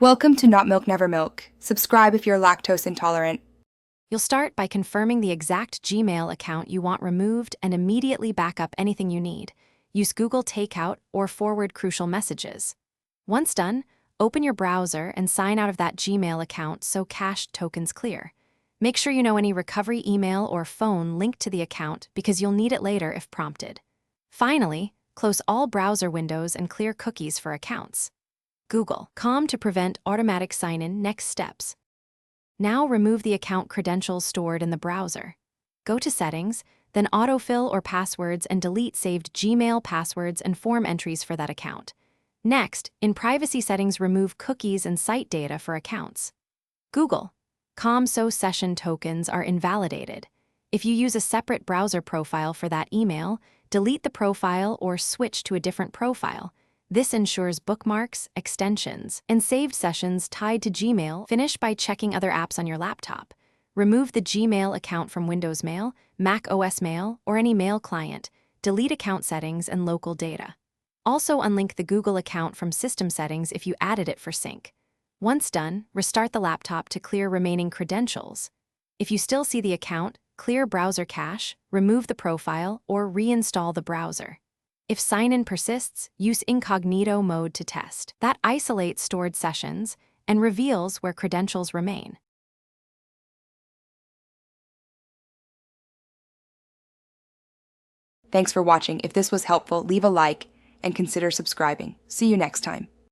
Welcome to Not Milk Never Milk. Subscribe if you're lactose intolerant. You'll start by confirming the exact Gmail account you want removed and immediately back up anything you need. Use Google Takeout or forward crucial messages. Once done, open your browser and sign out of that Gmail account so cached tokens clear. Make sure you know any recovery email or phone linked to the account because you'll need it later if prompted. Finally, close all browser windows and clear cookies for accounts. Google.com to prevent automatic sign-in. Next steps. Now remove the account credentials stored in the browser. Go to Settings, then Autofill or Passwords and delete saved Gmail passwords and form entries for that account. Next, in Privacy Settings, remove cookies and site data for accounts. Google.com so session tokens are invalidated. If you use a separate browser profile for that email, delete the profile or switch to a different profile. This ensures bookmarks, extensions, and saved sessions tied to Gmail. Finish by checking other apps on your laptop. Remove the Gmail account from Windows Mail, Mac OS Mail, or any mail client. Delete account settings and local data. Also unlink the Google account from system settings if you added it for sync. Once done, restart the laptop to clear remaining credentials. If you still see the account, clear browser cache, remove the profile, or reinstall the browser. If sign-in persists, use incognito mode to test. That isolates stored sessions and reveals where credentials remain. Thanks for watching. If this was helpful, leave a like and consider subscribing. See you next time.